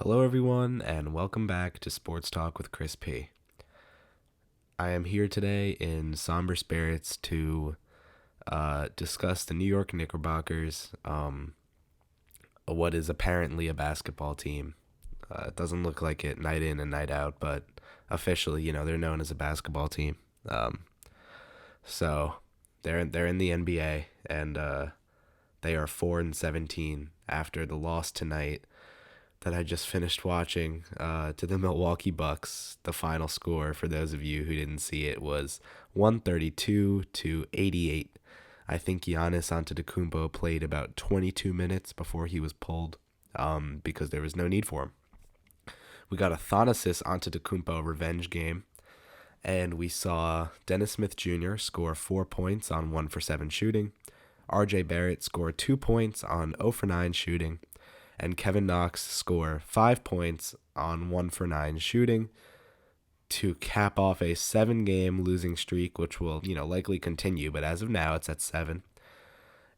Hello, everyone, and welcome back to Sports Talk with Chris P. I am here today in somber spirits to discuss the New York Knickerbockers, what is apparently a basketball team. It doesn't look like it night in and night out, but officially, they're known as a basketball team. Um, so they're in the NBA, and they are 4-17 after the loss tonight that I just finished watching to the Milwaukee Bucks. The final score, for those of you who didn't see it, was 132-88. I think Giannis Antetokounmpo played about 22 minutes before he was pulled because there was no need for him. We got a Thanasis Antetokounmpo revenge game, and we saw Dennis Smith Jr. score 4 points on 1 for 7 shooting. RJ Barrett score 2 points on 0 for 9 shooting, and Kevin Knox score 5 points on 1 for 9 shooting to cap off a 7-game losing streak, which will, likely continue, but as of now, it's at 7.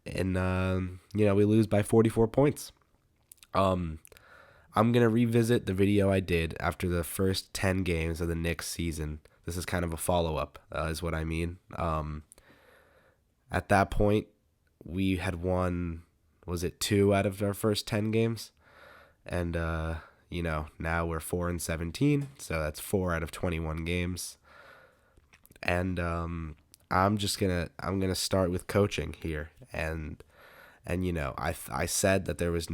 And, we lose by 44 points. I'm going to revisit the video I did after the first 10 games of the Knicks season. This is kind of a follow-up, is what I mean. At that point, we had won, was it 2 out of our first 10 games? And, now we're 4-17, so that's 4 out of 21 games. And I'm gonna start with coaching here, and I said that there was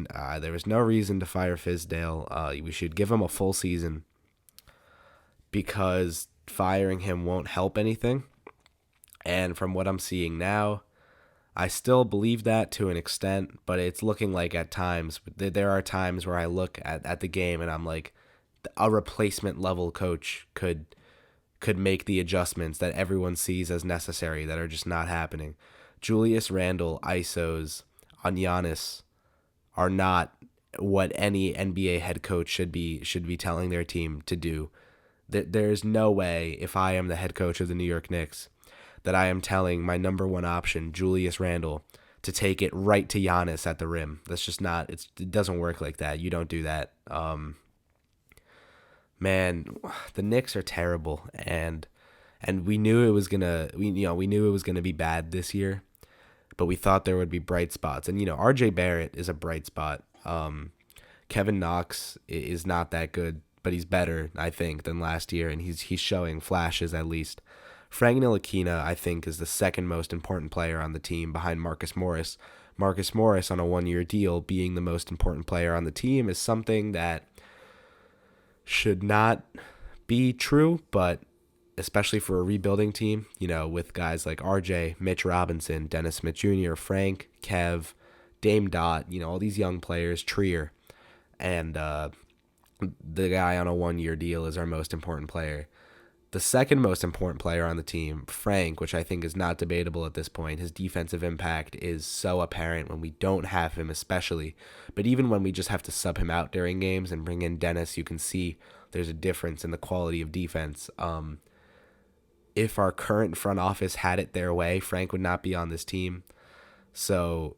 no reason to fire Fizdale. We should give him a full season because firing him won't help anything. And from what I'm seeing now, I still believe that to an extent, but it's looking like at times, there are times where I look at the game and I'm like, a replacement level coach could make the adjustments that everyone sees as necessary that are just not happening. Julius Randle ISOs on Giannis are not what any NBA head coach should be telling their team to do. There's no way, if I am the head coach of the New York Knicks, that I am telling my number one option, Julius Randle, to take it right to Giannis at the rim. That's just not, it doesn't work like that. You don't do that. Man, the Knicks are terrible, and we knew it was we knew it was gonna be bad this year, but we thought there would be bright spots. And RJ Barrett is a bright spot. Kevin Knox is not that good, but he's better, I think, than last year, and he's showing flashes at least. Frank Ntilikina, I think, is the second most important player on the team behind Marcus Morris. Marcus Morris on a 1-year deal being the most important player on the team is something that should not be true, but especially for a rebuilding team, with guys like RJ, Mitch Robinson, Dennis Smith Jr., Frank, Kev, Dame Dot, all these young players, Trier, and the guy on a 1-year deal is our most important player. The second most important player on the team, Frank, which I think is not debatable at this point, his defensive impact is so apparent when we don't have him especially. But even when we just have to sub him out during games and bring in Dennis, you can see there's a difference in the quality of defense. If our current front office had it their way, Frank would not be on this team. So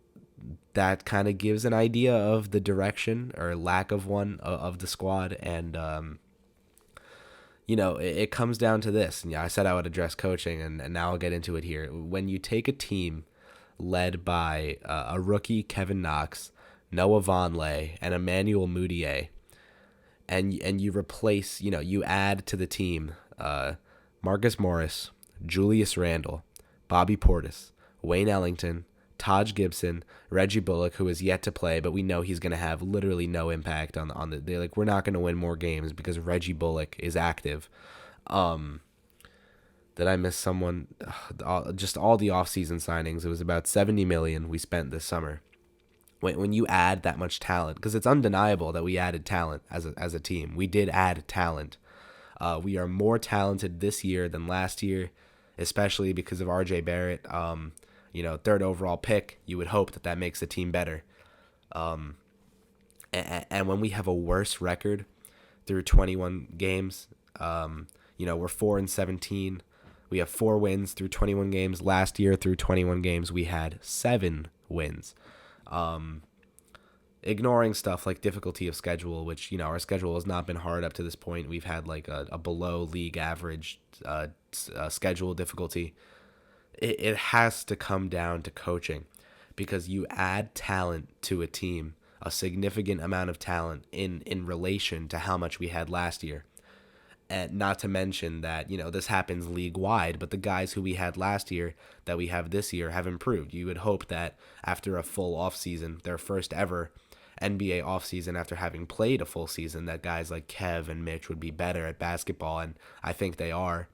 that kind of gives an idea of the direction or lack of one of the squad. And it comes down to this. And I said I would address coaching, and now I'll get into it here. When you take a team led by a rookie, Kevin Knox, Noah Vonleh, and Emmanuel Mudiay, and you replace, you add to the team Marcus Morris, Julius Randle, Bobby Portis, Wayne Ellington, Taj Gibson, Reggie Bullock, who is yet to play, but we know he's going to have literally no impact on the. They're like, we're not going to win more games because Reggie Bullock is active. Did I miss someone? Just all the offseason signings. It was about $70 million we spent this summer. When you add that much talent, because it's undeniable that we added talent as a team. We did add talent. We are more talented this year than last year, especially because of RJ Barrett. Third overall pick, you would hope that makes the team better. And when we have a worse record through 21 games, we're 4-17. We have 4 wins through 21 games. Last year through 21 games, we had 7 wins. ignoring stuff like difficulty of schedule, which, our schedule has not been hard up to this point. We've had like a below league average schedule difficulty. It has to come down to coaching, because you add talent to a team, a significant amount of talent in relation to how much we had last year. And not to mention that, this happens league wide, but the guys who we had last year that we have this year have improved. You would hope that after a full offseason, their first ever NBA offseason after having played a full season, that guys like Kev and Mitch would be better at basketball, and I think they are.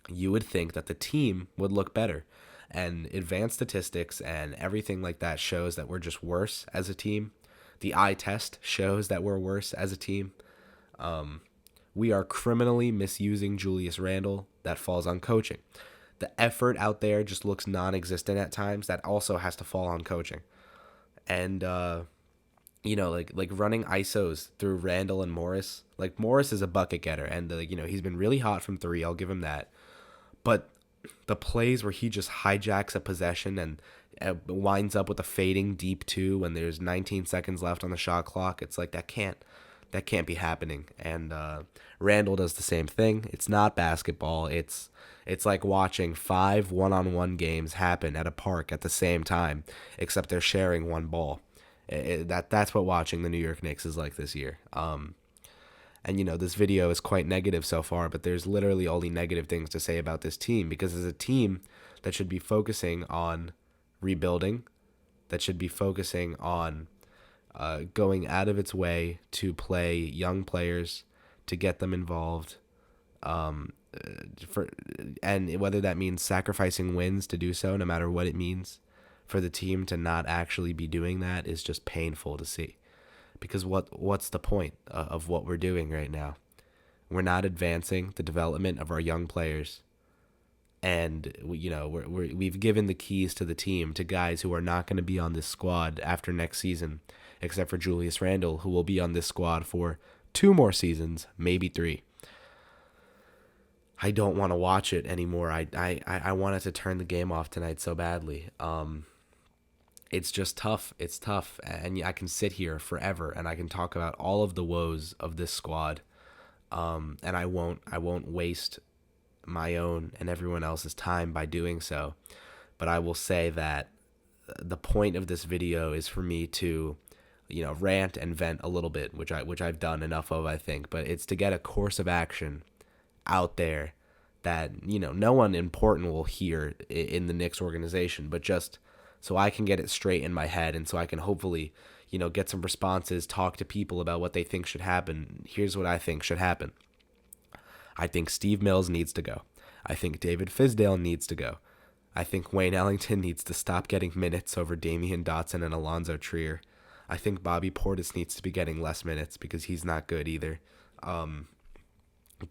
You would think that the team would look better. And advanced statistics and everything like that shows that we're just worse as a team. The eye test shows that we're worse as a team. We are criminally misusing Julius Randle. That falls on coaching. The effort out there just looks non-existent at times. That also has to fall on coaching. And like running ISOs through Randle and Morris. Like, Morris is a bucket getter, and he's been really hot from three. I'll give him that. But the plays where he just hijacks a possession and winds up with a fading deep two when there's 19 seconds left on the shot clock, it's like that can't be happening. And Randle does the same thing. It's not basketball. It's like watching 5 one-on-one games happen at a park at the same time, except they're sharing one ball. That's what watching the New York Knicks is like this year. And, this video is quite negative so far, but there's literally only negative things to say about this team, because as a team that should be focusing on rebuilding, that should be focusing on going out of its way to play young players, to get them involved, and whether that means sacrificing wins to do so, no matter what it means, for the team to not actually be doing that is just painful to see. Because what's the point of what we're doing right now? We're not advancing the development of our young players, and we've given the keys to the team to guys who are not going to be on this squad after next season, except for Julius Randle, who will be on this squad for 2 more seasons, maybe 3. I don't want to watch it anymore. I wanted to turn the game off tonight so badly. It's just tough. It's tough, and I can sit here forever and I can talk about all of the woes of this squad, and I won't waste my own and everyone else's time by doing so. But I will say that the point of this video is for me to, rant and vent a little bit, which I've done enough of, I think. But it's to get a course of action out there that no one important will hear in the Knicks organization, but just so I can get it straight in my head, and so I can hopefully, get some responses, talk to people about what they think should happen. Here's what I think should happen. I think Steve Mills needs to go. I think David Fizdale needs to go. I think Wayne Ellington needs to stop getting minutes over Damian Dotson and Alonzo Trier. I think Bobby Portis needs to be getting less minutes, because he's not good either.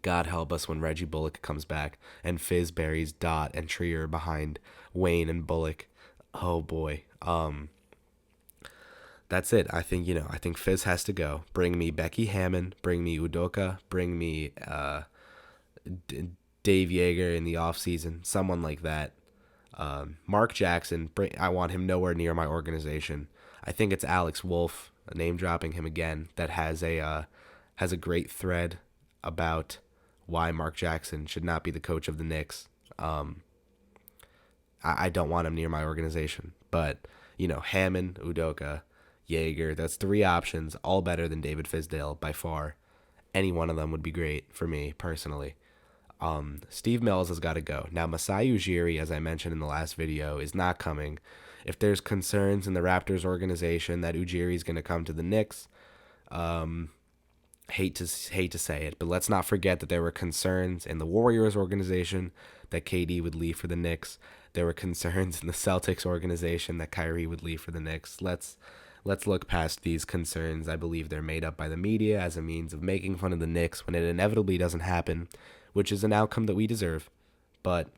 God help us when Reggie Bullock comes back and Fizz buries Dot and Trier behind Wayne and Bullock. Oh boy. That's it. I think Fizz has to go. Bring me Becky Hammond, bring me Udoka, bring me Dave Yeager in the offseason, someone like that. Mark Jackson, I want him nowhere near my organization. I think it's Alex Wolf, name dropping him again, that has a great thread about why Mark Jackson should not be the coach of the Knicks. I don't want him near my organization. But, Hammond, Udoka, Yeager, that's 3 options, all better than David Fizdale by far. Any one of them would be great for me personally. Steve Mills has got to go. Now, Masai Ujiri, as I mentioned in the last video, is not coming. If there's concerns in the Raptors organization that Ujiri is going to come to the Knicks, hate to say it, but let's not forget that there were concerns in the Warriors organization that KD would leave for the Knicks. There were concerns in the Celtics organization that Kyrie would leave for the Knicks. Let's look past these concerns. I believe they're made up by the media as a means of making fun of the Knicks when it inevitably doesn't happen, which is an outcome that we deserve. But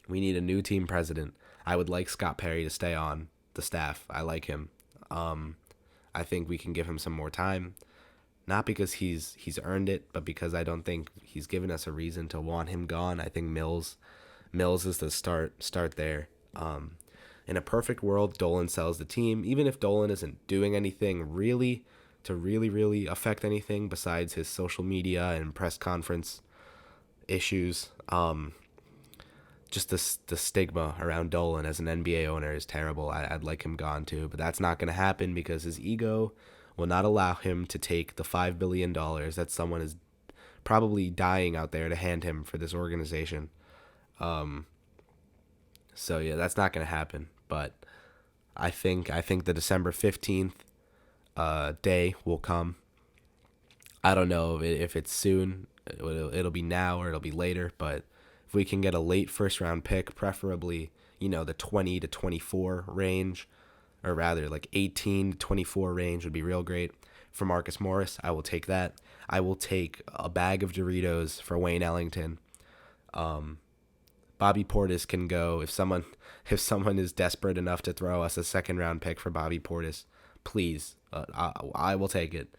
we need a new team president. I would like Scott Perry to stay on the staff. I like him. I think we can give him some more time. Not because he's earned it, but because I don't think he's given us a reason to want him gone. I think Mills is the start there. In a perfect world, Dolan sells the team, even if Dolan isn't doing anything really to really affect anything besides his social media and press conference issues. Just the stigma around Dolan as an NBA owner is terrible. I'd like him gone too, but that's not going to happen because his ego will not allow him to take the $5 billion that someone is probably dying out there to hand him for this organization. So yeah, that's not going to happen. But I think the December 15th day will come. I don't know if it's soon. It'll be now or it'll be later. But if we can get a late first round pick, preferably the 20 to 24 range, or rather like 18 to 24 range would be real great for Marcus Morris. I will take that. I will take a bag of Doritos for Wayne Ellington. Bobby Portis can go if someone is desperate enough to throw us a second round pick for Bobby Portis, please. I will take it.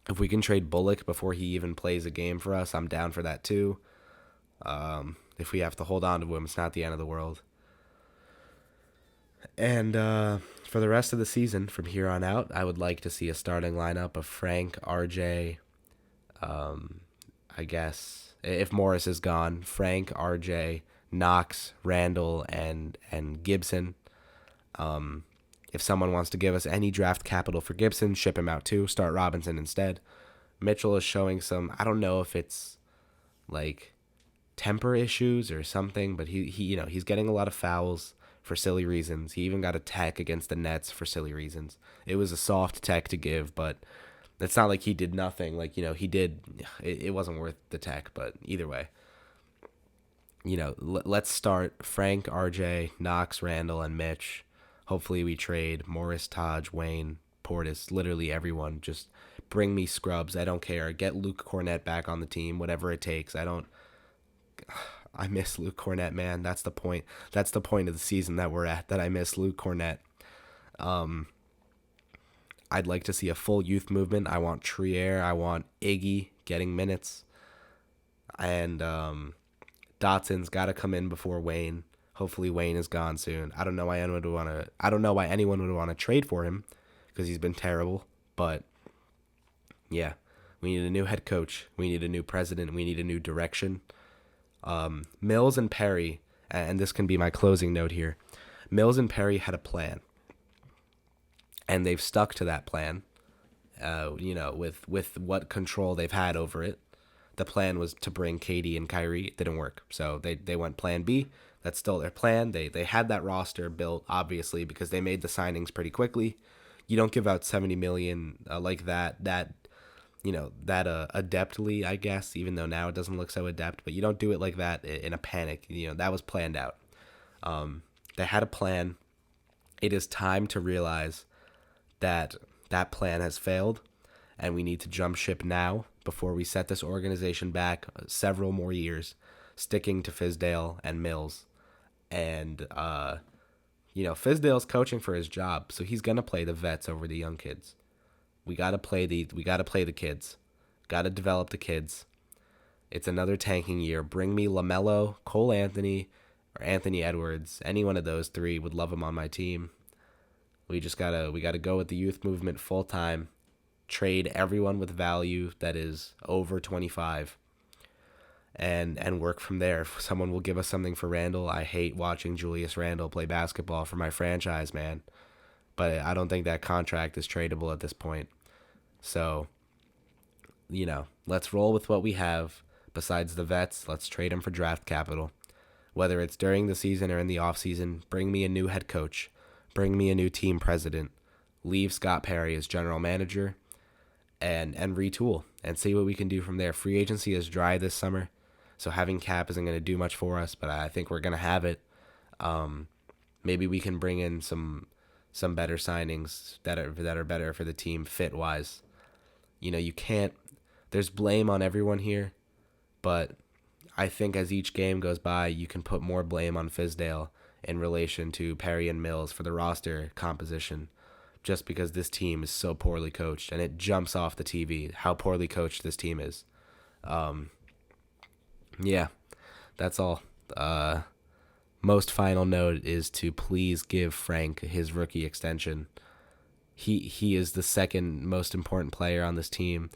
If we can trade Bullock before he even plays a game for us, I'm down for that too. If we have to hold on to him, it's not the end of the world. And for the rest of the season, from here on out, I would like to see a starting lineup of Frank, RJ, I guess, if Morris is gone, Frank, RJ, Knox, Randall, and Gibson. If someone wants to give us any draft capital for Gibson, ship him out too. Start Robinson instead. Mitchell is showing some, I don't know if it's like temper issues or something, but he's getting a lot of fouls for silly reasons. He even got a tech against the Nets for silly reasons. It was a soft tech to give, but it's not like he did nothing. Like, he did. It wasn't worth the tech, but either way. Let's start Frank, RJ, Knox, Randall, and Mitch. Hopefully we trade Morris, Taj, Wayne, Portis, literally everyone. Just bring me scrubs. I don't care. Get Luke Cornett back on the team, whatever it takes. I miss Luke Cornett, man. That's the point. That's the point of the season that we're at, that I miss Luke Cornett. I'd like to see a full youth movement. I want Trier. I want Iggy getting minutes. And Dotson's got to come in before Wayne. Hopefully Wayne is gone soon. I don't know why anyone would want to trade for him because he's been terrible. But yeah, we need a new head coach. We need a new president. We need a new direction. Mills and Perry, and this can be my closing note here. Mills and Perry had a plan, and they've stuck to that plan. With what control they've had over it. The plan was to bring KD and Kyrie. It didn't work, so they went plan B. That's still their plan. They had that roster built, obviously, because they made the signings pretty quickly. You don't give out $70 million like that adeptly, I guess, even though now it doesn't look so adept, but you don't do it like that in a panic. That was planned out. They had a plan. It is time to realize that that plan has failed, and we need to jump ship now before we set this organization back several more years, sticking to Fizdale and Mills. And Fizdale's coaching for his job, so he's gonna play the vets over the young kids. We gotta play the kids. Gotta develop the kids. It's another tanking year. Bring me LaMelo, Cole Anthony, or Anthony Edwards. Any one of those three would love him on my team. We gotta go with the youth movement full time. Trade everyone with value that is over 25. And work from there. If someone will give us something for Randall. I hate watching Julius Randall play basketball for my franchise, man. But I don't think that contract is tradable at this point. So, let's roll with what we have. Besides the vets, let's trade them for draft capital. Whether it's during the season or in the offseason, bring me a new head coach. Bring me a new team president. Leave Scott Perry as general manager and retool and see what we can do from there. Free agency is dry this summer, so having cap isn't going to do much for us, but I think we're going to have it. Maybe we can bring in some better signings that are better for the team fit-wise. You can't – there's blame on everyone here, but I think as each game goes by, you can put more blame on Fizdale in relation to Perry and Mills for the roster composition, just because this team is so poorly coached, and it jumps off the TV how poorly coached this team is. Yeah, that's all. most final note is to please give Frank his rookie extension. He is the second most important player on this team,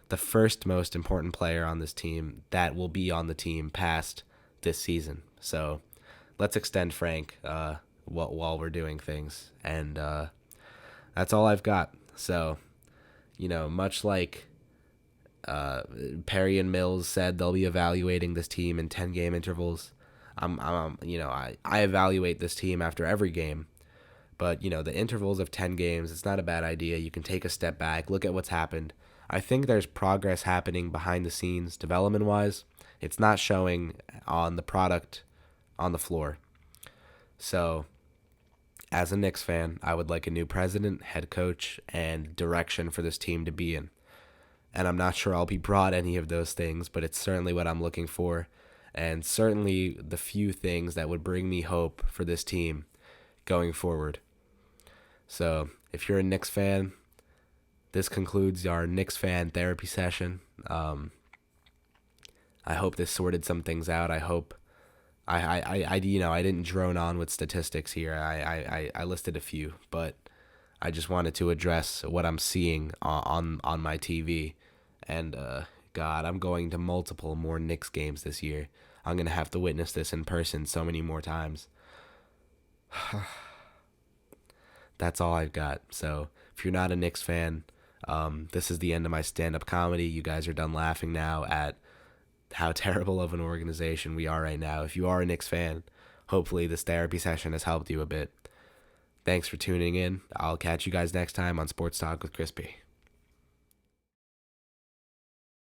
the first most important player on this team that will be on the team past this season. So let's extend Frank while we're doing things. And that's all I've got. So, much like Perry and Mills said, they'll be evaluating this team in 10-game intervals. I evaluate this team after every game. But, the intervals of 10 games, it's not a bad idea. You can take a step back, look at what's happened. I think there's progress happening behind the scenes, development-wise. It's not showing on the product on the floor. So, as a Knicks fan, I would like a new president, head coach, and direction for this team to be in. And I'm not sure I'll be brought any of those things, but it's certainly what I'm looking for, and certainly the few things that would bring me hope for this team going forward. So, if you're a Knicks fan, this concludes our Knicks fan therapy session. I hope this sorted some things out. I hope I didn't drone on with statistics here. I listed a few, but I just wanted to address what I'm seeing on my TV. And God, I'm going to multiple more Knicks games this year. I'm gonna have to witness this in person so many more times. That's all I've got. So if you're not a Knicks fan, this is the end of my stand-up comedy. You guys are done laughing now at how terrible of an organization we are right now. If you are a Knicks fan, hopefully this therapy session has helped you a bit. Thanks for tuning in. I'll catch you guys next time on Sports Talk with Crispy.